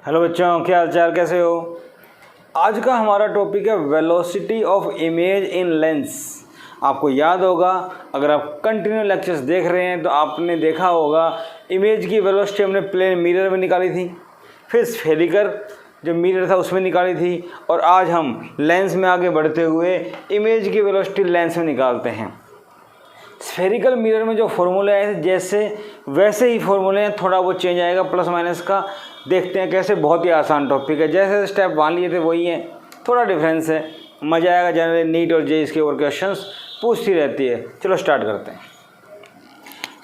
Hello बच्चों, क्या हाल चाल, कैसे हो। आज का हमारा टॉपिक है velocity of image in lens. आपको याद होगा, अगर आप कंटिन्यू लेक्चर्स देख रहे हैं तो आपने देखा होगा इमेज की वेलोसिटी हमने प्लेन मिरर में निकाली थी, फिर स्फेरिकल जो मिरर था उसमें निकाली थी, और आज हम लेंस में आगे बढ़ते हुए इमेज की वेलोसिटी लेंस में निकालते हैं। स्फेरिकल मिरर में जो फॉर्मूले आए थे जैसे वैसे ही फॉर्मूले हैं, थोड़ा वो चेंज आएगा प्लस माइनस का। देखते हैं कैसे। बहुत ही आसान टॉपिक है, जैसे स्टेप 1 लिए थे वही है, थोड़ा डिफरेंस है। मज़ा आएगा। जनरली नीट और जे इसके ऊपर क्वेश्चंस पूछती रहती है। चलो स्टार्ट करते हैं।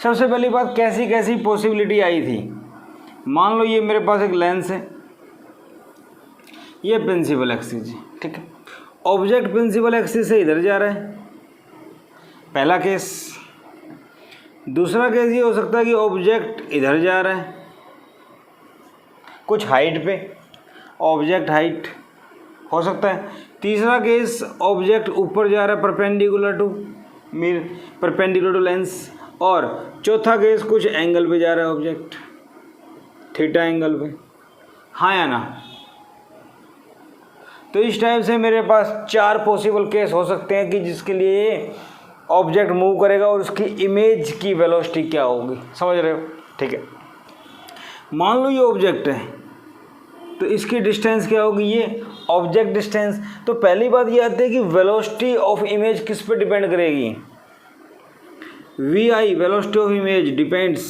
सबसे पहली बात, कैसी कैसी पॉसिबिलिटी आई थी। मान लो ये मेरे पास एक लेंस है, ये प्रिंसिपल एक्सिस, ठीक है। ऑब्जेक्ट प्रिंसिपल एक्सिस से इधर जा रहा है, पहला केस। दूसरा केस ये हो सकता है कि ऑब्जेक्ट इधर जा रहा है कुछ हाइट पे, ऑब्जेक्ट हाइट हो सकता है। तीसरा केस ऑब्जेक्ट ऊपर जा रहा है परपेंडिकुलर टू लेंस। और चौथा केस कुछ एंगल पे जा रहा है ऑब्जेक्ट, थीटा एंगल पे। हाँ या ना। तो इस टाइप से मेरे पास 4 पॉसिबल केस हो सकते हैं कि जिसके लिए ऑब्जेक्ट मूव करेगा और उसकी इमेज की वेलोसिटी क्या होगी। समझ रहे हो, ठीक है। मान लो ये ऑब्जेक्ट है तो इसकी डिस्टेंस क्या होगी, ये ऑब्जेक्ट डिस्टेंस। तो पहली बात ये आती है कि वेलोसिटी ऑफ इमेज किस पे डिपेंड करेगी। V i velocity of image depends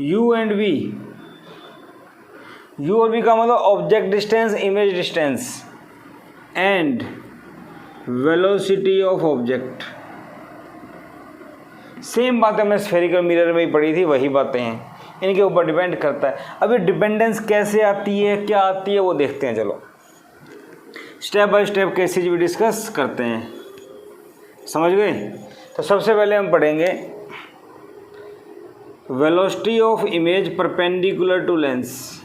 u and v. U और वी का मतलब object distance, image distance and velocity of object. Same बात हमने स्फेरिकल मिरर में ही पढ़ी थी, वही बातें हैं, इनके ऊपर डिपेंड करता है। अभी डिपेंडेंस कैसे आती है, क्या आती है, वो देखते हैं। चलो स्टेप बाय स्टेप केसेज भी डिस्कस करते हैं। समझ गए। तो सबसे पहले हम पढ़ेंगे velocity of image perpendicular to lens.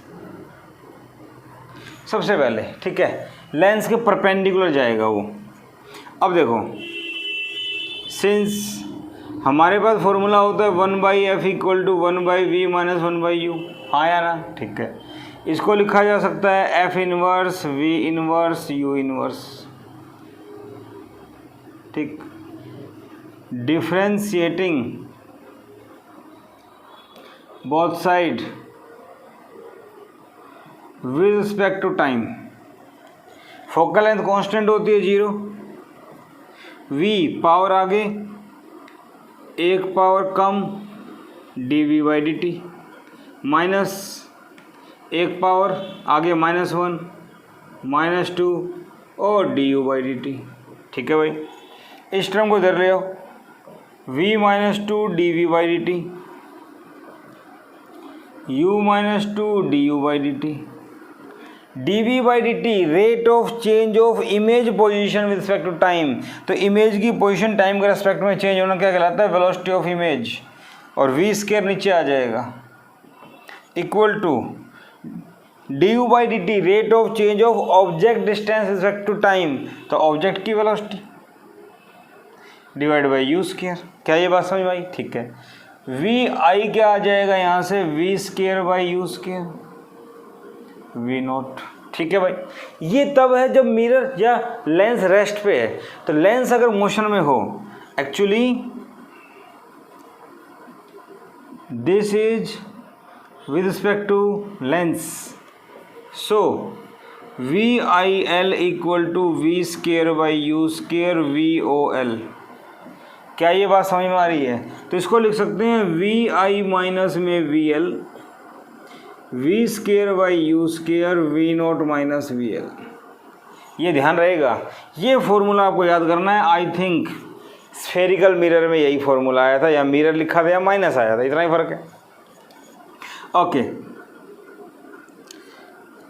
सबसे पहले, ठीक है, लेंस के परपेंडिकुलर जाएगा वो। अब देखो, सिंस हमारे पास फॉर्मूला होता है 1/f = 1/v - 1/u। हाँ या ना, ठीक है। इसको लिखा जा सकता है f inverse, v inverse, u inverse, ठीक। Differentiating both side with respect to time. Focal length constant होती है 0, v पावर आगे, 1 पावर कम dv/dt, माइनस 1 पावर आगे -1 -2 और du/dt। ठीक है भाई, इस टर्म को इधर ले आओ, v - 2 dv/dt, u - 2 du/dt। dv/dt rate of change of image position with respect to time. तो इमेज की पोजीशन टाइम के रेस्पेक्ट में चेंज होना क्या कहलाता है, वेलोसिटी ऑफ इमेज। और v² नीचे आ जाएगा, equal to du/dt rate of change of object distance with respect to time. तो ऑब्जेक्ट की वेलोसिटी डिवाइड बाई u²। क्या ये बात समझ में आई, ठीक है। vi क्या आ जाएगा यहाँ से, v²/u², v0। ठीक है भाई। ये तब है जब मिरर या लेंस रेस्ट पे है। तो लेंस अगर मोशन में हो, actually this is with respect to lens, so VIL = v² VOL। क्या ये बात समझ में आ रही है। तो इसको लिख सकते हैं VI माइनस में VL, v² u² v0 - VL। ये ध्यान रहेगा, ये फॉर्मूला आपको याद करना है। आई थिंक स्फेरिकल मिरर में यही फॉर्मूला आया था, या मिरर लिखा था या माइनस आया था, इतना ही फर्क है। ओके,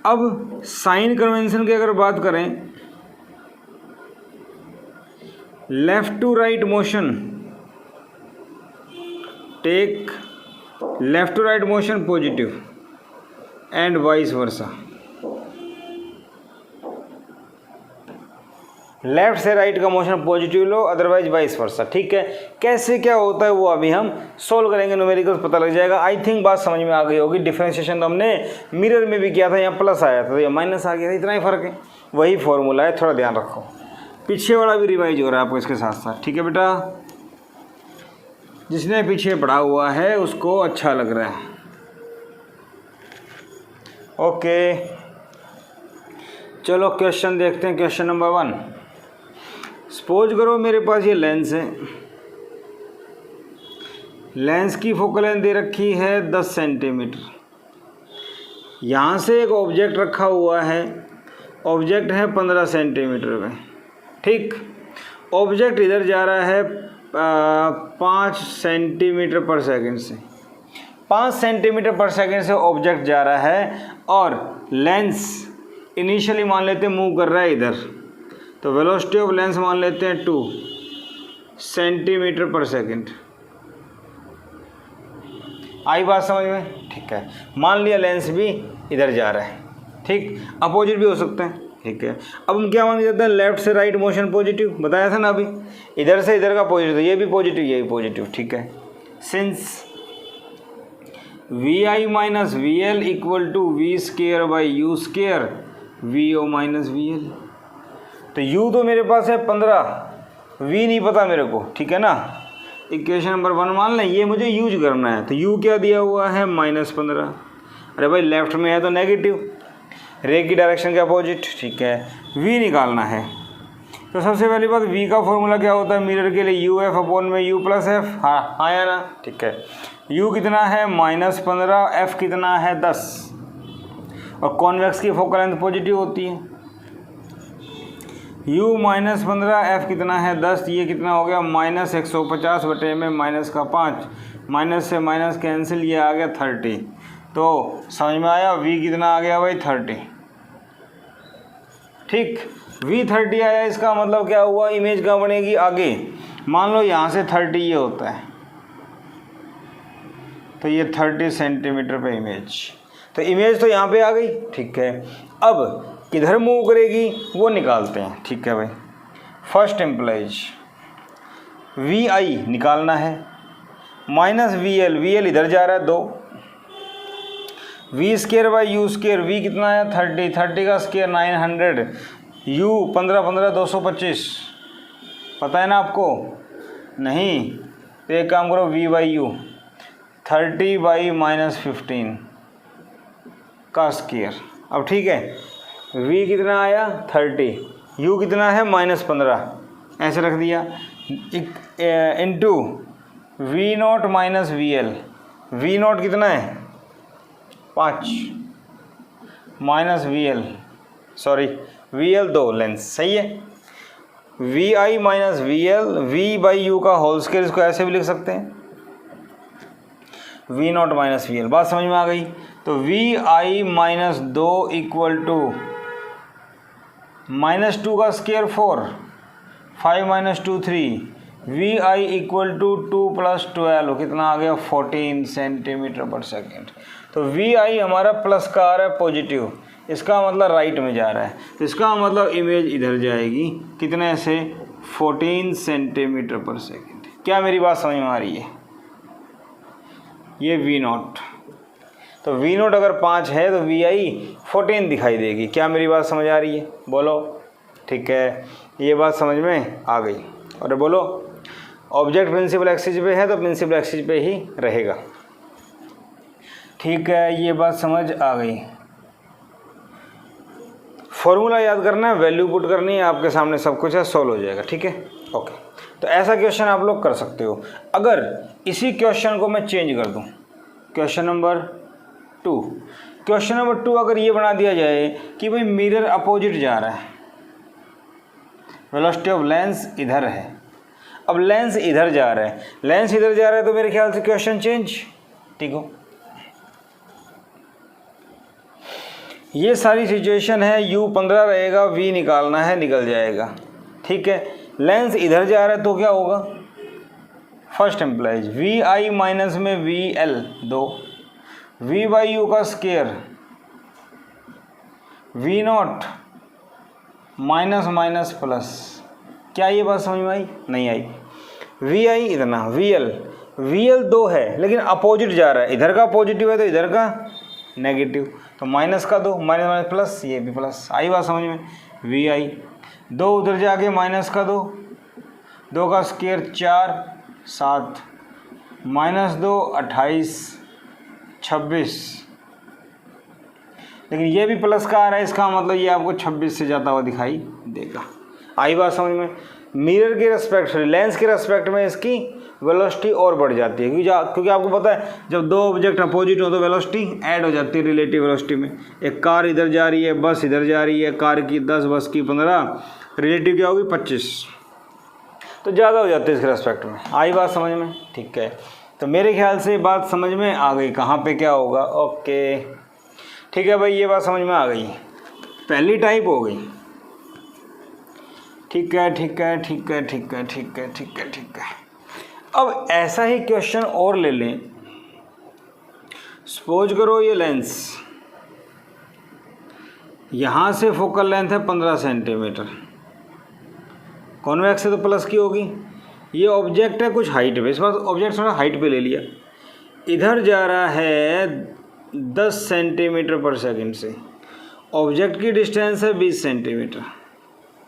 अब साइन कन्वेंशन की अगर बात करें, left to right motion, take left to right motion positive and vice versa. Left से राइट का मोशन पॉजिटिव लो, अदरवाइज वाइस वर्सा। ठीक है, कैसे क्या होता है वो अभी हम सोल्व करेंगे, न्यूमेरिकल्स पता लग जाएगा। आई थिंक बात समझ में आ गई होगी। डिफरेंशिएशन तो हमने मिरर में भी किया था, यहाँ प्लस आया था तो यहाँ माइनस आ गया था, इतना ही फर्क है, वही फॉर्मूला है, थोड़ा ध्यान रखो। पीछे वाला भी रिवाइज हो रहा है आपको इसके साथ साथ। ठीक है बेटा, जिसने पीछे पढ़ा हुआ है उसको अच्छा लग रहा है। ओके, चलो क्वेश्चन देखते हैं। क्वेश्चन नंबर 1, सपोज करो मेरे पास ये लेंस है, लेंस की फोकल लेंथ दे रखी है 10 सेंटीमीटर। यहाँ से एक ऑब्जेक्ट रखा हुआ है, ऑब्जेक्ट है 15 सेंटीमीटर में। ठीक, ऑब्जेक्ट इधर जा रहा है 5 सेंटीमीटर पर सेकंड से, 5 सेंटीमीटर पर सेकंड से ऑब्जेक्ट जा रहा है और लेंस इनिशियली मान लेते हैं मूव कर रहा है इधर, तो वेलोसिटी ऑफ लेंस मान लेते हैं 2 सेंटीमीटर पर सेकंड। आई बात समझ में? ठीक है, मान लिया लेंस भी इधर जा रहा है। ठीक, अपोजिट भी हो सकता है। ठीक है, अब हम क्या मान लेते हैं, लेफ्ट से राइट मोशन पॉजिटिव, बताया था ना अभी, इधर से इधर का पॉजिटिव, ये भी पॉजिटिव ये भी पॉजिटिव। ठीक है, since v i minus v l equal to v square by u square v o minus v l. तो u तो मेरे पास है 15, v नहीं पता मेरे को। ठीक है ना, इक्वेशन नंबर 1 मान लें, ये मुझे यूज करना है। तो u क्या दिया हुआ है, -15। अरे भाई लेफ्ट में है तो नेगेटिव, रे की डायरेक्शन के अपोजिट। ठीक है, v निकालना है। तो सबसे पहली बात, v का फॉर्मूला क्या होता है मिरर के लिए, यू एफ अपॉन में u प्लस एफ। हाँ या ना? ठीक है, u कितना है -15, f कितना है 10, और कॉन्वेक्स की फोकल लेंथ पॉजिटिव होती है। u -15, f कितना है 10, ये कितना हो गया -150 बटे में -5, माइनस से माइनस कैंसिल, ये आ गया 30। तो समझ में आया, v कितना आ गया भाई 30। ठीक, v 30 आया, इसका मतलब क्या हुआ, इमेज कहाँ बनेगी आगे। मान लो यहाँ से 30 ये होता है, तो ये 30 सेंटीमीटर पे इमेज, तो इमेज तो यहाँ पे आ गई। ठीक है, अब किधर मूव करेगी वो निकालते हैं। ठीक है भाई, फर्स्ट एम्प्लाइज वी आई निकालना है, माइनस वी एल इधर जा रहा है 2, v square by u square, v कितना है 30, 30 का स्केयर 900, यू 15 15 225, पता है ना आपको? नहीं, तो एक काम करो, वी बाई यू 30 बाई -15 का स्केयर। अब ठीक है, v कितना आया 30, u कितना है -15, ऐसे रख दिया, into v not minus v l, v not कितना है 5 minus v l, sorry v l 2 lens, सही है। V i minus v l, v by u का होल स्केयर, इसको ऐसे भी लिख सकते हैं, v not minus v l. बात समझ में आ गई? तो v i minus 2 equal to -2 का square 4, 5 - 2 3, v i equal to 2 + 12, कितना आ गया 14 सेंटीमीटर पर सेकेंड। तो वी आई हमारा प्लस का आ रहा है पॉजिटिव, इसका मतलब राइट में जा रहा है, तो इसका मतलब इमेज इधर जाएगी, कितने से 14 सेंटीमीटर पर सेकेंड। क्या मेरी बात समझ में आ रही है? ये वी नॉट, तो वी नॉट अगर 5 है तो वी आई 14 दिखाई देगी। क्या मेरी बात समझ आ रही है? बोलो। ठीक है, ये बात समझ में आ गई। और बोलो, ऑब्जेक्ट प्रिंसिपल एक्सिस पे है तो प्रिंसिपल एक्सिस पे ही रहेगा। ठीक है, ये बात समझ आ गई। फॉर्मूला याद करना है, वैल्यू पुट करनी है, आपके सामने सब कुछ है, सॉल्व हो जाएगा। ठीक है, ओके। तो ऐसा क्वेश्चन आप लोग कर सकते हो। अगर इसी क्वेश्चन को मैं चेंज कर दूं, क्वेश्चन नंबर 2, क्वेश्चन नंबर 2 अगर ये बना दिया जाए कि भाई मिरर अपोजिट जा रहा है, वेलोसिटी ऑफ लेंस इधर है, अब लेंस इधर जा रहा है, लेंस इधर जा रहा है, तो मेरे ख्याल से क्वेश्चन चेंज। ठीक हो, ये सारी सिचुएशन है, u 15 रहेगा, v निकालना है, निकल जाएगा। ठीक है, लेंस इधर जा रहा है तो क्या होगा, first implies v i minus में v l 2, v by u का square, v not minus minus plus. क्या ये बात समझ में आई? नहीं आई। वी आई इतना, वी एल 2 है लेकिन अपोजिट जा रहा है, इधर का पॉजिटिव है तो इधर का नेगेटिव, तो माइनस का 2, माइनस माइनस प्लस, ये भी प्लस। आई बात समझ में? वी आई 2 उधर जाके माइनस का 2, 2 का स्क्वायर 4 7, माइनस 2 28 26, लेकिन ये भी प्लस का आ रहा है, इसका मतलब ये आपको 26 से जाता हुआ दिखाई देगा। आई बात समझ में? मिरर के रेस्पेक्ट, लेंस के रेस्पेक्ट में इसकी वेलोसिटी और बढ़ जाती है, क्योंकि आपको पता है जब दो ऑब्जेक्ट अपोजिट हो तो वेलोसिटी ऐड हो जाती है रिलेटिव वेलोसिटी में। एक कार इधर जा रही है, बस इधर जा रही है, कार की 10 बस की 15, रिलेटिव क्या होगी 25, तो ज़्यादा हो जाती है इसके रेस्पेक्ट में। आई बात समझ में? ठीक है, तो मेरे ख्याल से बात समझ में आ गई कहाँ पे क्या होगा। ओके ठीक है भाई, ये बात समझ में आ गई, पहली टाइप हो गई। ठीक है ठीक है ठीक है ठीक है ठीक है ठीक है ठीक है। अब ऐसा ही क्वेश्चन और ले लें। सपोज करो ये लेंस, यहाँ से फोकल लेंथ है 15 सेंटीमीटर, कॉन्वेक्स है तो प्लस की होगी। ये ऑब्जेक्ट है कुछ हाइट पे, इस बार ऑब्जेक्ट थोड़ा हाइट पे ले लिया, इधर जा रहा है 10 सेंटीमीटर पर सेकंड से, ऑब्जेक्ट की डिस्टेंस है 20 सेंटीमीटर।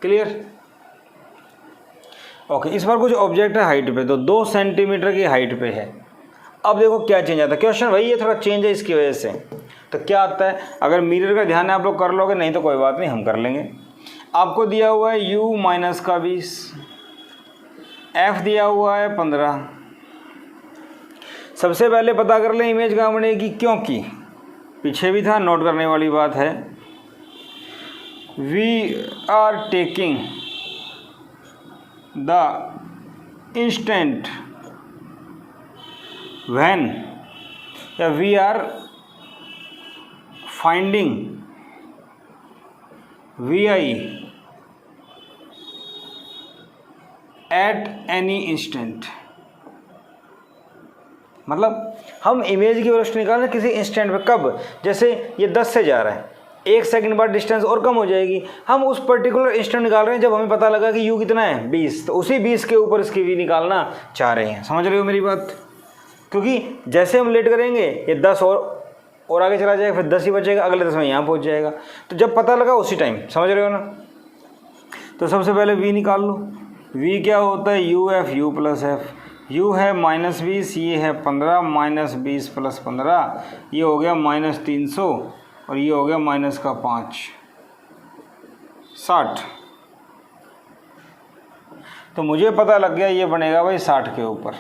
क्लियर? ओके, इस बार कुछ ऑब्जेक्ट है हाइट पे, तो 2 सेंटीमीटर की हाइट पे है। अब देखो क्या चेंज आता है, क्वेश्चन वही ये थोड़ा चेंज है इसकी वजह से। तो क्या आता है, अगर मिरर का ध्यान है आप लोग कर लोगे, नहीं तो कोई बात नहीं हम कर लेंगे। आपको दिया हुआ है u माइनस का 20, f दिया हुआ है 15। सबसे पहले पता कर लें इमेज कहाँ बनेगी, क्योंकि पीछे भी था, नोट करने वाली बात है। We are taking the instant when, या we are finding v i at any instant. मतलब हम इमेज की वेलोसिटी निकाल रहे हैं किसी इंस्टेंट पे, कब? जैसे ये 10 से जा रहा है, 1 सेकंड बाद डिस्टेंस और कम हो जाएगी, हम उस पर्टिकुलर इंस्टेंट निकाल रहे हैं जब हमें पता लगा कि u कितना है 20, तो उसी 20 के ऊपर इसकी v निकालना चाह रहे हैं। समझ रहे हो मेरी बात? क्योंकि जैसे हम लेट करेंगे ये 10 और आगे चला जाएगा, फिर 10 ही बचेगा, अगले 10 में यहाँ पहुँच जाएगा, तो जब पता लगा उसी टाइम। समझ रहे हो ना? तो सबसे पहले v निकाल लो। v क्या होता है, uf u plus F. u है -20, ये है 15, -20 प्लस 15, ये हो गया -300, और ये हो गया माइनस का 5, 60। तो मुझे पता लग गया ये बनेगा भाई 60 के ऊपर,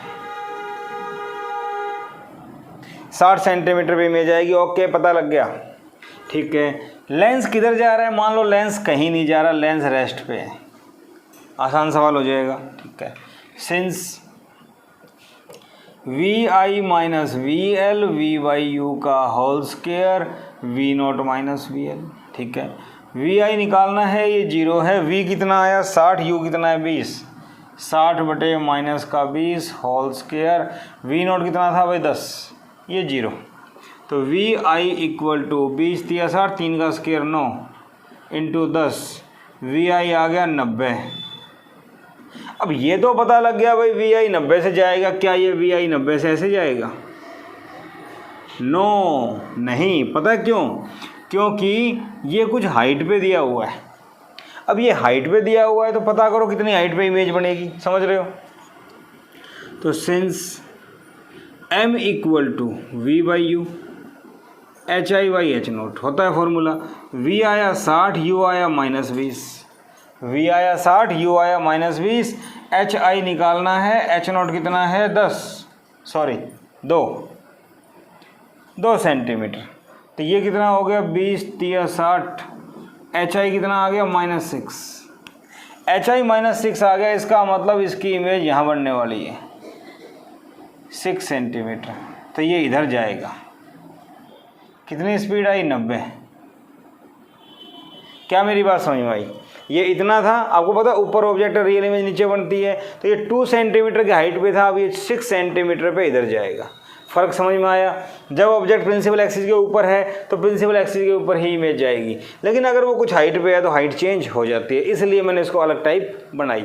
60 सेंटीमीटर पे इमेज आएगी। ओके, पता लग गया। ठीक है, लेंस किधर जा रहा है? मान लो लेंस कहीं नहीं जा रहा, लेंस रेस्ट पे है। आसान सवाल हो जाएगा। ठीक है, since v i minus v l v by u का whole square v not minus v l. ठीक है, वी आई निकालना है, ये 0 है। वी कितना आया 60, यू कितना है 20, 60 बटे माइनस का 20 होल स्क्वायर। वी नॉट कितना था भाई 10, ये 0। तो वी आई इक्वल टू 20 दिया 60, 3 का स्क्वायर 9 इंटू 10, वी आई आ गया 90। अब ये तो पता लग गया भाई वी आई 90 से जाएगा, क्या ये वी आई 90 से ऐसे जाएगा? नो, नहीं। पता है क्यों? क्योंकि ये कुछ हाइट पे दिया हुआ है। अब ये हाइट पे दिया हुआ है तो पता करो कितनी हाइट पे इमेज बनेगी। समझ रहे हो? तो since m equal to v by u, h i by h not होता है फॉर्मूला। v आया 60, u आया -20, v आया 60, u आया -20, एच आई निकालना है, एच नोट कितना है 2 सेंटीमीटर। तो ये कितना हो गया 20 × 60, एच आई कितना आ गया -6, एच आई -6 आ गया। इसका मतलब इसकी इमेज यहाँ बनने वाली है 6 सेंटीमीटर। तो ये इधर जाएगा, कितनी स्पीड आई 90। क्या मेरी बात समझ में आई? ये इतना था, आपको पता ऊपर ऑब्जेक्ट रियल इमेज नीचे बनती है, तो ये 2 सेंटीमीटर की हाइट पे था, अब ये 6 सेंटीमीटर पे इधर जाएगा। फ़र्क समझ में आया। जब ऑब्जेक्ट प्रिंसिपल एक्सिस के ऊपर है तो प्रिंसिपल एक्सिस के ऊपर ही इमेज जाएगी, लेकिन अगर वो कुछ हाइट पे है तो हाइट चेंज हो जाती है, इसलिए मैंने इसको अलग टाइप बनाई।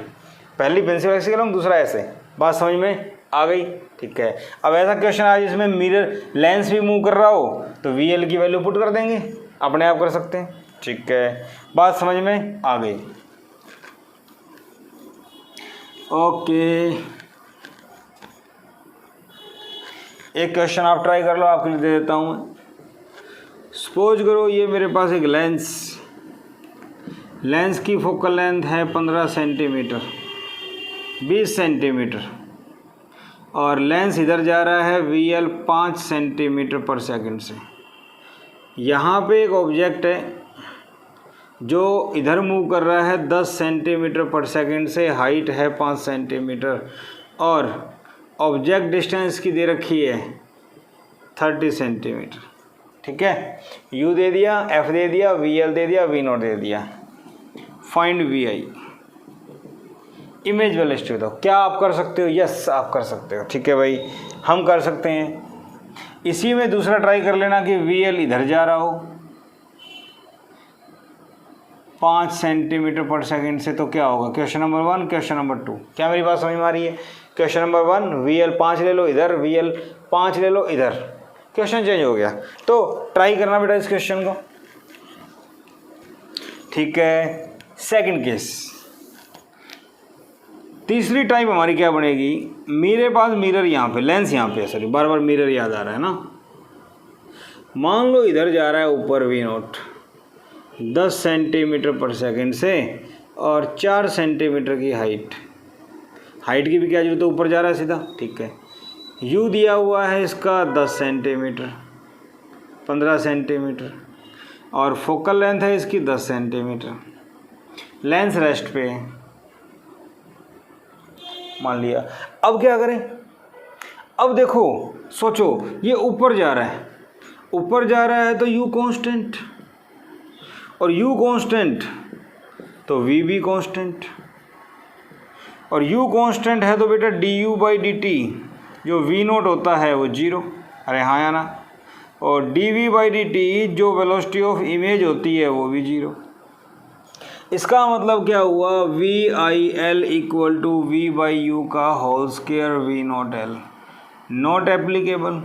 पहली प्रिंसिपल एक्सिस का दूसरा ऐसे। बात समझ में आ गई? ठीक है। अब ऐसा क्वेश्चन आया जिसमें मिरर लेंस भी मूव कर रहा हो तो VL की वैल्यू पुट कर देंगे, अपने आप कर सकते हैं। ठीक है, बात समझ में आ गई। ओके, एक क्वेश्चन आप ट्राई कर लो, आपके लिए दे देता हूँ मैं। सपोज करो ये मेरे पास एक लेंस की फोकल लेंथ है 15 सेंटीमीटर, 20 सेंटीमीटर, और लेंस इधर जा रहा है VL 5 सेंटीमीटर पर सेकंड से। यहाँ पे एक ऑब्जेक्ट है जो इधर मूव कर रहा है 10 सेंटीमीटर पर सेकंड से, हाइट है 5 सेंटीमीटर, और ऑब्जेक्ट डिस्टेंस की दे रखी है 30 सेंटीमीटर। ठीक है, U दे दिया, F दे दिया, VL दे दिया, V0 दे दिया। फाइंड VI, इमेज वेलोसिटी बताओ। क्या आप कर सकते हो? यस, आप कर सकते हो। ठीक है भाई, हम कर सकते हैं। इसी में दूसरा ट्राई कर लेना कि VL इधर जा रहा हो 5 सेंटीमीटर पर सेकंड से, तो क्या होगा? Question number 1, question number 2। क्या मेरी बात समझ में आ रही है? क्वेश्चन नंबर 1, VL 5 ले लो इधर, VL 5 ले लो इधर, क्वेश्चन चेंज हो गया। तो ट्राई करना बेटा इस क्वेश्चन को। ठीक है, सेकंड केस। तीसरी टाइप हमारी क्या बनेगी? मेरे पास मिरर यहाँ पे, लेंस यहाँ पे, सॉरी बार बार मिरर याद आ रहा है ना। मान लो इधर जा रहा है ऊपर V0 10 सेंटीमीटर पर सेकंड से, और 4 सेंटीमीटर की हाइट की भी क्या जरूरत है, ऊपर जा रहा है सीधा। ठीक है, U दिया हुआ है इसका 10 सेंटीमीटर, 15 सेंटीमीटर, और फोकल लेंथ है इसकी 10 सेंटीमीटर। लेंस रेस्ट पे है मान लिया। अब क्या करें? अब देखो, सोचो, ये ऊपर जा रहा है, ऊपर जा रहा है तो U कांस्टेंट, और U कांस्टेंट तो V भी कांस्टेंट, और U कांस्टेंट है तो बेटा du/dt जो V0 होता है वो 0, अरे हाँ या ना, और dv/dt जो वेलोसिटी ऑफ इमेज होती है वो भी 0। इसका मतलब क्या हुआ? VIL इक्वल टू V/U का whole square V0L, not applicable.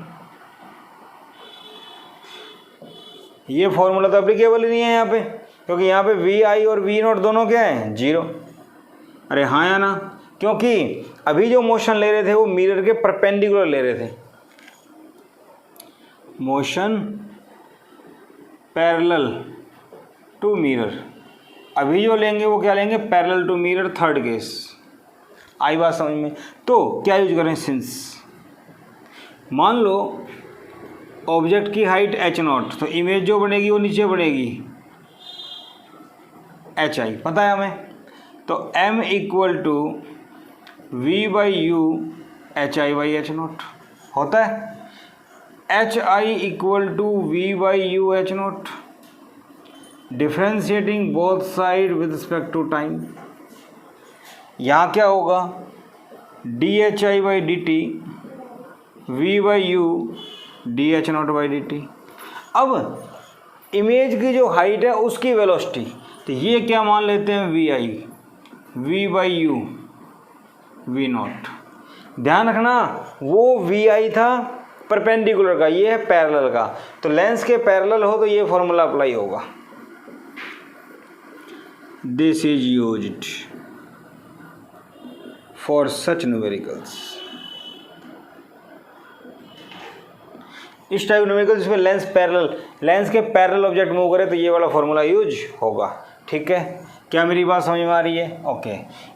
ये फॉर्मूला तो एप्लीकेबल ही नहीं है यहाँ पे, क्योंकि यहाँ पे VI और V0 दोनों क्या है? 0। अरे हाँ या ना, क्योंकि अभी जो मोशन ले रहे थे वो मिरर के परपेंडिकुलर ले रहे थे, मोशन पैरेलल टू मिरर। अभी जो लेंगे वो क्या लेंगे? Parallel to mirror, third case. आई बात समझ में? तो क्या यूज करें? सिंस मान लो ऑब्जेक्ट की हाइट h0, तो इमेज जो बनेगी वो नीचे बनेगी HI, पता है हमें। तो M equal to V/U HI/H0 होता है। HI equal to V/U H0, differentiating both side with respect to time. यहाँ क्या होगा? dHI/dt V/U dH0/dt। अब इमेज की जो हाइट है उसकी वेलोसिटी, तो ये क्या मान लेते हैं? VI, V/U V0। ध्यान रखना, वो VI था परपेंडिकुलर का, ये है पैरेलल का। तो लेंस के पैरेलल हो तो ये फॉर्मूला अप्लाई होगा। This is used for such numericals. इस टाइप न्यूमेरिकल्स जिसमें लेंस के पैरेलल ऑब्जेक्ट मूव करे तो ये वाला फॉर्मूला यूज होगा। ठीक है, क्या मेरी बात समझ में आ रही है? ओके।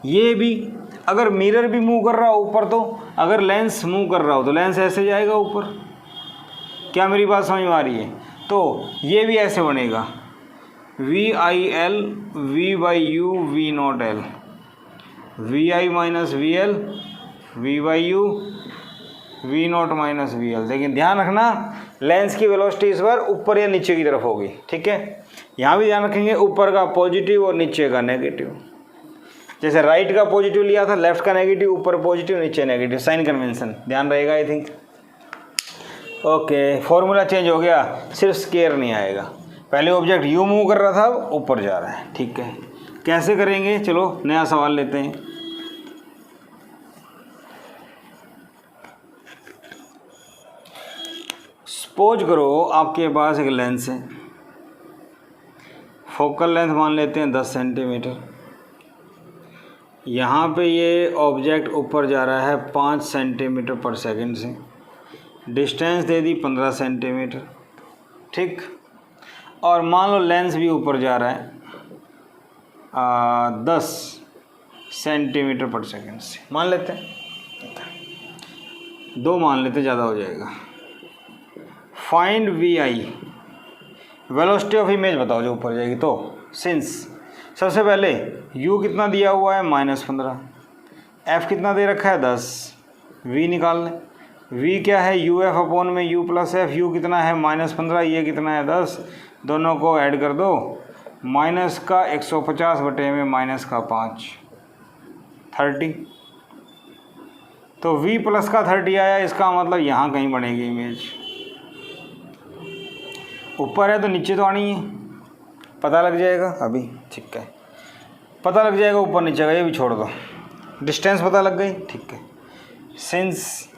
ये भी अगर मिरर भी मूव कर रहा हो ऊपर, तो अगर लेंस मूव कर रहा हो तो लेंस ऐसे जाएगा ऊपर। क्या मेरी बात समझ में आ रही है? तो ये भी ऐसे बनेगा VIL V/U V0L, VI minus VL V/U V0 minus VL। लेकिन ध्यान रखना, लेंस की वेलोसिटी इस बार ऊपर या नीचे की तरफ होगी। ठीक है, यहाँ भी ध्यान रखेंगे, ऊपर का पॉजिटिव और नीचे का नेगेटिव। जैसे राइट का पॉजिटिव लिया था, लेफ्ट का नेगेटिव, ऊपर पॉजिटिव नीचे नेगेटिव, साइन कन्वेंशन ध्यान रहेगा I think. Okay, formula change हो गया, सिर्फ स्केयर नहीं आएगा। पहले ऑब्जेक्ट यू मूव कर रहा था, अब ऊपर जा रहा है। ठीक है, कैसे करेंगे? चलो नया सवाल लेते हैं। सपोज करो आपके पास एक लेंस है, फोकल लेंथ मान लेते हैं 10 सेंटीमीटर। यहाँ पे ये ऑब्जेक्ट ऊपर जा रहा है 5 सेंटीमीटर पर सेकंड से, डिस्टेंस दे दी 15 सेंटीमीटर। ठीक, और मान लो लेंस भी ऊपर जा रहा है 10 सेंटीमीटर पर सेकंड से, मान लेते हैं 2 मान लेते, ज़्यादा हो जाएगा। Find v i, velocity of image बताओ जो ऊपर जाएगी। तो सिंस सबसे पहले u कितना दिया हुआ है -15, f कितना दे रखा है 10, v निकाल लें। v क्या है? u f अपॉन में u प्लस एफ। u कितना है? -15, ये कितना है 10, दोनों को ऐड कर दो, माइनस का 150 बटे में माइनस का 5, 30। तो v प्लस का 30 आया, इसका मतलब यहाँ कहीं बनेगी इमेज। ऊपर है तो नीचे तो आनी है, पता लग जाएगा अभी। ठीक है, पता लग जाएगा ऊपर नीचे का, ये भी छोड़ दो, डिस्टेंस पता लग गई। ठीक है, since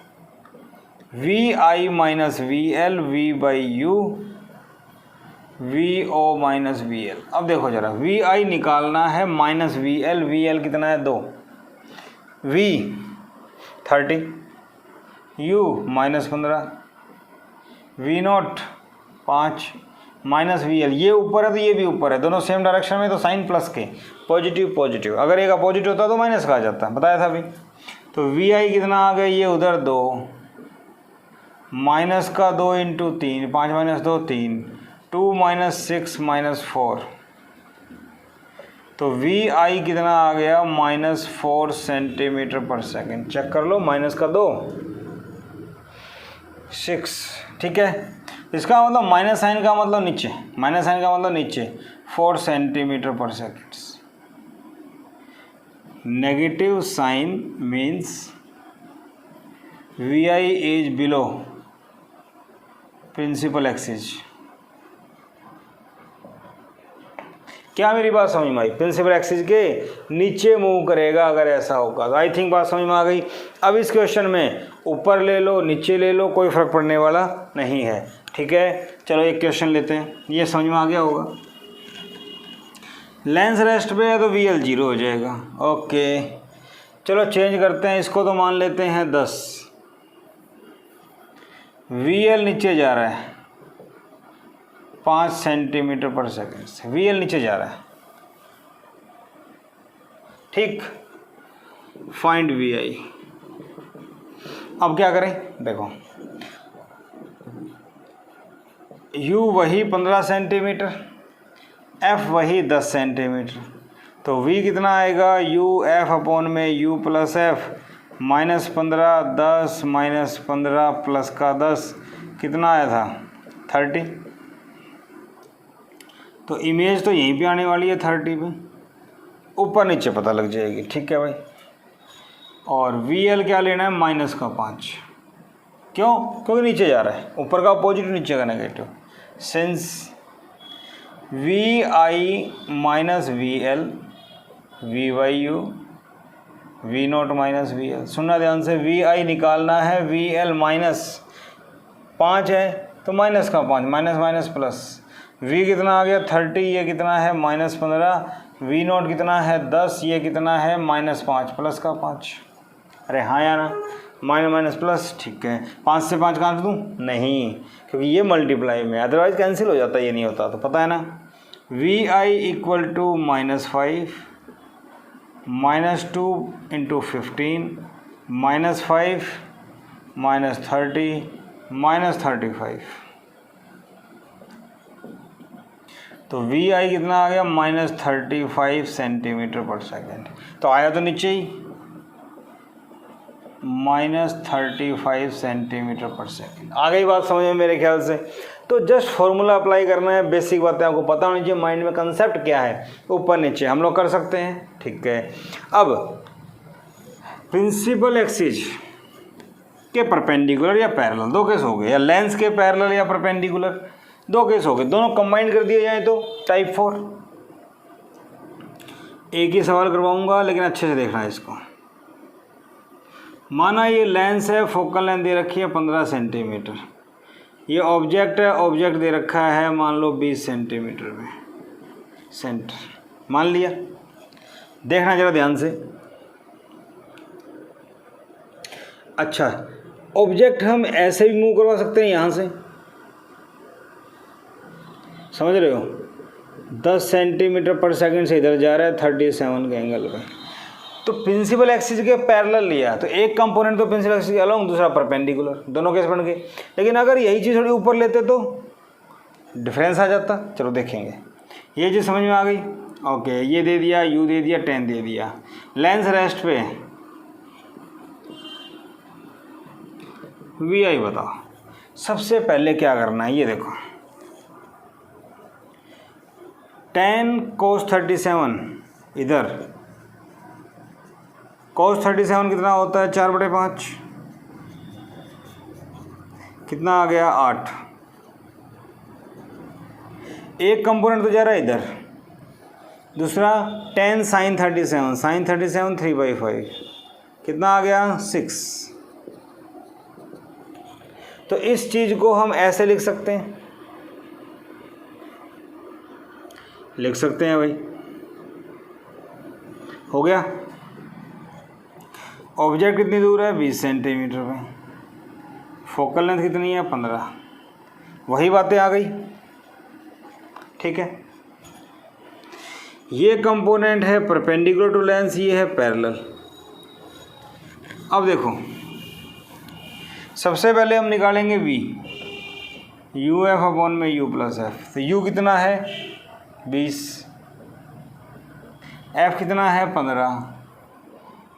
v i minus v l v by u v o minus v l. अब देखो ज़रा, वी आई निकालना है माइनस वी एल कितना है 2, v 30, u -15, v not 5 minus v l. ये ऊपर है तो ये भी ऊपर है, दोनों सेम डायरेक्शन में, तो साइन प्लस के, पॉजिटिव पॉजिटिव। अगर एक अपोजिट होता तो माइनस का आ जाता, बताया था अभी। तो वी आई कितना आ गया? ये उधर 2, माइनस का 2 इंटू 3, 5 माइनस 2 3, 2 माइनस 6 -4। तो वी आई कितना आ गया? -4 सेंटीमीटर पर सेकेंड। चेक कर लो, माइनस का 2 6। ठीक है, इसका मतलब माइनस साइन का मतलब नीचे, माइनस साइन का मतलब नीचे 4 सेंटीमीटर पर second. Negative sign means v i is below principal axis. क्या मेरी बात समझ में आई? प्रिंसिपल एक्सिस के नीचे मूव करेगा अगर ऐसा होगा। तो आई थिंक बात समझ में आ गई। अब इस क्वेश्चन में ऊपर ले लो नीचे ले लो, कोई फ़र्क पड़ने वाला नहीं है। ठीक है, चलो एक क्वेश्चन लेते हैं, ये समझ में आ गया होगा। लेंस रेस्ट पे है तो वी एल 0 हो जाएगा। ओके, चलो चेंज करते हैं इसको, तो मान लेते हैं 10, वी एल नीचे जा रहा है 5 सेंटीमीटर पर सेकेंड से, वी एल नीचे जा रहा है। ठीक, फाइंड वी आई। अब क्या करें? देखो, u वही 15 सेंटीमीटर, f वही 10 सेंटीमीटर, तो v कितना आएगा? u f अपॉन में u प्लस एफ, -15 10 -15 प्लस का 10 कितना आया था? 30। तो इमेज तो यहीं पे आने वाली है 30 पे, ऊपर नीचे पता लग जाएगी। ठीक है भाई, और वी एल क्या लेना है? -5। क्यों? क्योंकि नीचे जा रहा है, ऊपर का पॉजिटिव नीचे का negative. Since v i minus v l v by u v not minus v l. सुनना ध्यान से, वी आई निकालना है, वी एल -5 है तो माइनस का 5, माइनस माइनस प्लस। वी कितना आ गया? 30, ये कितना है? -15। वी नॉट कितना है? 10, ये कितना है? -5 प्लस का 5। अरे हाँ या ना, माइनस माइनस प्लस। ठीक है, 5 से 5 काट दूँ? नहीं, क्योंकि ये मल्टीप्लाई में, अदरवाइज कैंसिल हो जाता, ये नहीं होता। तो पता है ना, v i equal to -5 -2 into 15 -5 -30 -35। तो वी आई कितना आ गया? -35 सेंटीमीटर पर सेकेंड। तो आया तो नीचे ही -35 सेंटीमीटर पर सेकेंड। आ गई बात समझ में मेरे ख्याल से। तो जस्ट फॉर्मूला अप्लाई करना है, बेसिक बातें आपको पता होनी चाहिए, माइंड में कंसेप्ट क्या है, ऊपर नीचे हम लोग कर सकते हैं। ठीक है, अब प्रिंसिपल एक्सिस के परपेंडिकुलर या पैरेलल, दो केस हो गए, या लेंस के पैरेलल या परपेंडिकुलर, दो केस हो गए, दोनों कंबाइन कर दिए जाए तो टाइप 4। एक ही सवाल करवाऊंगा लेकिन अच्छे से देखना है इसको। माना ये लेंस है, फोकल लेंथ दे रखी है 15 सेंटीमीटर, ये ऑब्जेक्ट है, ऑब्जेक्ट दे रखा है मान लो 20 सेंटीमीटर में सेंटर, मान लिया। देखना जरा ध्यान से। अच्छा, ऑब्जेक्ट हम ऐसे भी मूव करवा सकते हैं यहाँ से, समझ रहे हो, 10 सेंटीमीटर पर सेकंड से इधर जा रहा है 37 के एंगल पे, तो प्रिंसिपल एक्सिस के पैरेलल लिया तो एक कंपोनेंट तो प्रिंसिपल एक्सिस के अलोंग, दूसरा परपेंडिकुलर, दोनों केस बन गए। लेकिन अगर यही चीज़ थोड़ी ऊपर लेते तो डिफरेंस आ जाता। चलो देखेंगे, ये चीज़ समझ में आ गई। ओके, ये दे दिया, यू दे दिया, 10 दे दिया, लेंस रेस्ट पे वी आई बताओ। सबसे पहले क्या करना है, ये देखो 10 cos 37 इधर, cos 37 कितना होता है 4/5, कितना आ गया 8। एक कंपोनेंट तो जा रहा है इधर, दूसरा 10 sin 37, sin 37 3/5, कितना आ गया 6। तो इस चीज़ को हम ऐसे लिख सकते हैं, लिख सकते हैं भाई, हो गया। ऑब्जेक्ट कितनी दूर है 20 सेंटीमीटर पे, फोकल लेंथ कितनी है 15, वही बातें आ गई। ठीक है, ये कंपोनेंट है परपेंडिकुलर टू लेंस, ये है पैरेलल। अब देखो, सबसे पहले हम निकालेंगे v, यू एफ अपॉन में u प्लस एफ। तो u कितना है 20, f कितना है 15,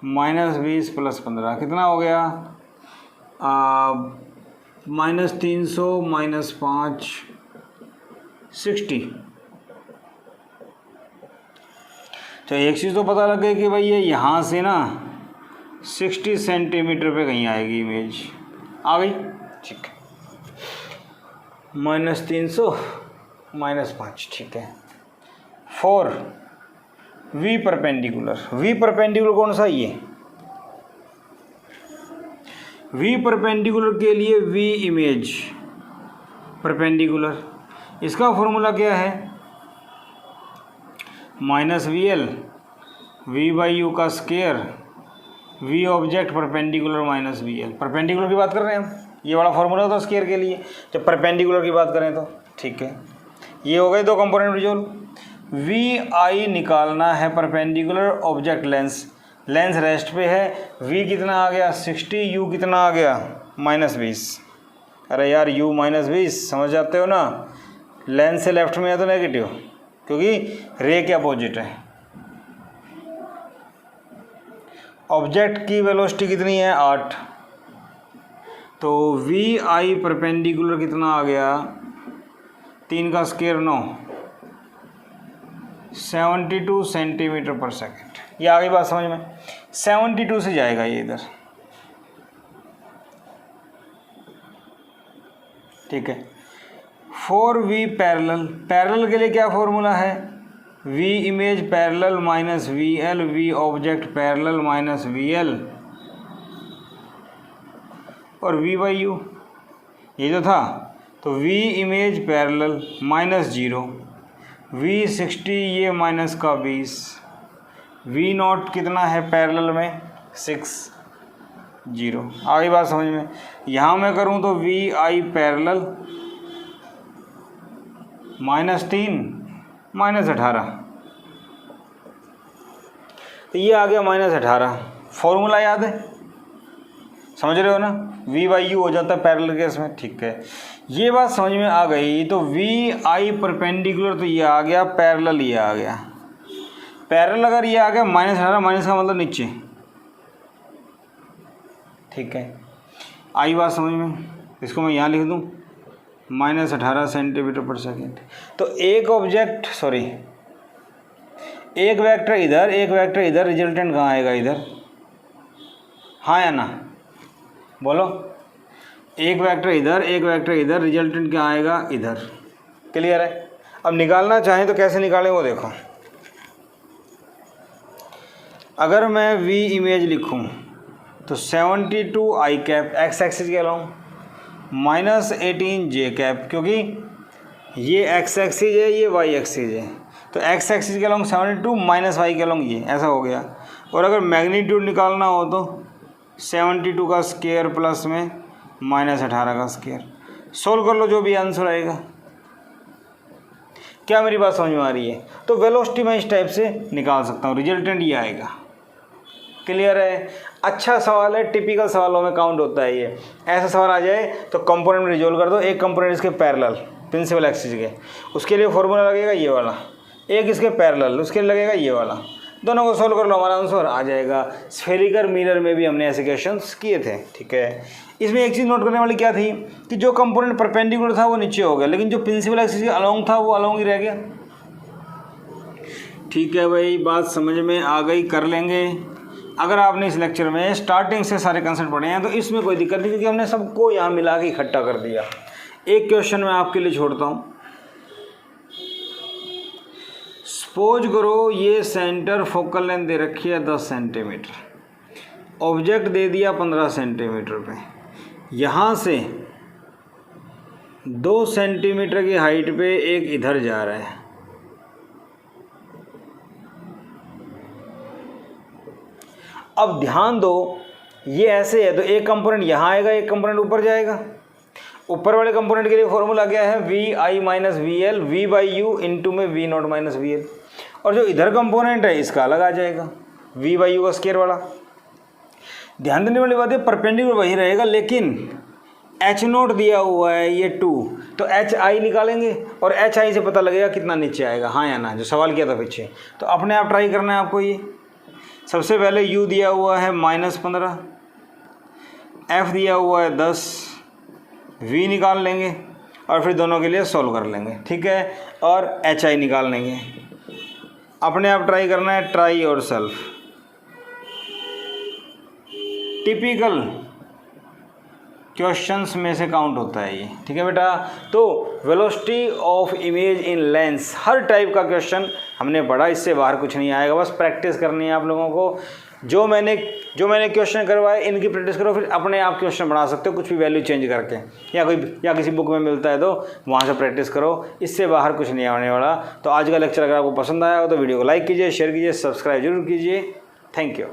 -20 + 15 कितना हो गया -300 -5 60। तो एक चीज़ तो पता लग गई कि भाई ये यहाँ से ना 60 सेंटीमीटर पे कहीं आएगी इमेज, आ गई। ठीक है, -300 -5, ठीक है। 4 v परपेंडिकुलर, v परपेंडिकुलर कौन सा, ये v परपेंडिकुलर के लिए v इमेज परपेंडिकुलर, इसका फॉर्मूला क्या है -vl v/u का square, v object perpendicular -vl। Perpendicular की बात कर रहे हैं हम, ये वाला फॉर्मूला होता है स्क्वायर के लिए जब परपेंडिकुलर की बात करें तो। ठीक है, ये हो गए दो कंपोनेंट रिजोल्व। वी आई निकालना है perpendicular object lens, lens rest पे है, v कितना आ गया 60, u कितना आ गया -20। अरे यार u -20 समझ जाते हो ना, लेंस से लेफ्ट में है तो नेगेटिव, क्योंकि रे के अपोजिट है। ऑब्जेक्ट की वेलोसिटी कितनी है 8, तो वी आई परपेंडिकुलर कितना आ गया 3 का स्क्वायर 9, 72 सेंटीमीटर पर सेकंड। ये आ गई बात समझ में, 72 से जाएगा ये इधर। ठीक है, 4v पैरेलल, पैरेलल के लिए क्या फॉर्मूला है, v image parallel -vl, v object parallel -vl, और v/u ये जो था, तो v इमेज पैरेलल -0, v 60 ये माइनस का 20, v नॉट कितना है पैरेलल में 6 0। आगे बात समझ में, यहाँ मैं करूँ तो v i पैरेलल -3 -18, तो ये आ गया -18। फॉर्मूला याद है, समझ रहे हो ना, v/u हो जाता है पैरेलल केस में। ठीक है, ये बात समझ में आ गई। तो v i परपेंडिकुलर, तो ये आ गया पैरेलल, ये आ गया पैरेलल। अगर ये आ गया -18, माइनस का मतलब नीचे। ठीक है, आई बात समझ में, इसको मैं यहाँ लिख दूँ -18 सेंटीमीटर पर सेकेंड। तो एक ऑब्जेक्ट, सॉरी एक वेक्टर इधर, एक वेक्टर इधर, रिजल्टेंट कहाँ आएगा इधर, हाँ या ना। बोलो, एक वेक्टर इधर, एक वेक्टर इधर, रिजल्टेंट क्या आएगा इधर। क्लियर है। अब निकालना चाहें तो कैसे निकालें वो देखो। अगर मैं v इमेज लिखूं तो 72 i कैप एक्स एक्सिस के अलोंग माइनस 18 j कैप, क्योंकि ये एक्स एक्सिस है ये वाई एक्सिस है, तो एक्स एक्सिस के अलोंग 72 माइनस वाई के अलोंग ये, ऐसा हो गया। और अगर मैग्नीट्यूड निकालना हो तो 72 का स्क्वायर प्लस में माइनस 18 का स्क्वायर। सोल्व कर लो, जो भी आंसर आएगा। क्या मेरी बात समझ में आ रही है? तो वेलोसिटी मैं इस टाइप से निकाल सकता हूँ, रिजल्टेंट ये आएगा। क्लियर है। अच्छा सवाल है, टिपिकल सवालों में काउंट होता है ये। ऐसा सवाल आ जाए तो कंपोनेंट में रिजोल्व कर दो, एक कंपोनेंट इसके पैरेलल प्रिंसिपल एक्सिस के, उसके लिए फॉर्मूला लगेगा ये वाला, एक इसके पैरेलल उसके लिए लगेगा ये वाला, दोनों को सोल्व कर लो, हमारा आंसर आ जाएगा। स्फेरिकल मिरर में भी हमने ऐसे क्वेश्चंस किए थे। ठीक है। इसमें एक चीज़ नोट करने वाली क्या थी कि जो कंपोनेंट परपेंडिकुलर था वो नीचे हो गया, लेकिन जो प्रिंसिपल एक्सिस के अलोंग था वो अलोंग ही रह गया। ठीक है भाई, बात समझ में आ गई, कर लेंगे। अगर आपने इस लेक्चर में स्टार्टिंग से सारे कंसेप्ट पढ़े हैं तो इसमें कोई दिक्कत नहीं, क्योंकि हमने सबको यहाँ मिला के इकट्ठा कर दिया। एक क्वेश्चन मैं आपके लिए छोड़ता हूँ। सपोज करो ये सेंटर फोकल लेंथ दे रखी है 10 सेंटीमीटर, ऑब्जेक्ट दे दिया 15 सेंटीमीटर पे, यहाँ से 2 सेंटीमीटर की हाइट पे एक इधर जा रहा है। अब ध्यान दो, ये ऐसे है तो एक कंपोनेंट यहाँ आएगा, एक कंपोनेंट ऊपर जाएगा। ऊपर वाले कंपोनेंट के लिए फॉर्मूला क्या है, v i minus v l, v by u into में v not minus v l. और जो इधर कंपोनेंट है इसका अलग आ जाएगा, वी बाई यू का स्क्वायर वाला। ध्यान देने वाली बात है, परपेंडिकुलर वही रहेगा, लेकिन एच नोट दिया हुआ है ये 2, तो एच आई निकालेंगे और एच आई से पता लगेगा कितना नीचे आएगा, हाँ या ना, जो सवाल किया था पीछे। तो अपने आप ट्राई करना है आपको। ये सबसे पहले u दिया हुआ है -15, f दिया हुआ है 10, v निकाल लेंगे और फिर दोनों के लिए सॉल्व कर लेंगे। ठीक है। और एच आई निकाल लेंगे। अपने आप ट्राई करना है, ट्राई और सेल्फ। टिपिकल क्वेश्चंस में से काउंट होता है ये। ठीक है बेटा। तो velocity of image in lens, her type का क्वेश्चन हमने पढ़ा, इससे बाहर कुछ नहीं आएगा। बस प्रैक्टिस करनी है आप लोगों को। जो मैंने क्वेश्चन करवाए इनकी प्रैक्टिस करो, फिर अपने आप क्वेश्चन बना सकते हो कुछ भी वैल्यू चेंज करके, या किसी बुक में मिलता है तो वहाँ से प्रैक्टिस करो, इससे बाहर कुछ नहीं आने वाला। तो आज का लेक्चर अगर आपको पसंद आया हो तो वीडियो को लाइक कीजिए, शेयर कीजिए, सब्सक्राइब जरूर कीजिए। Thank you.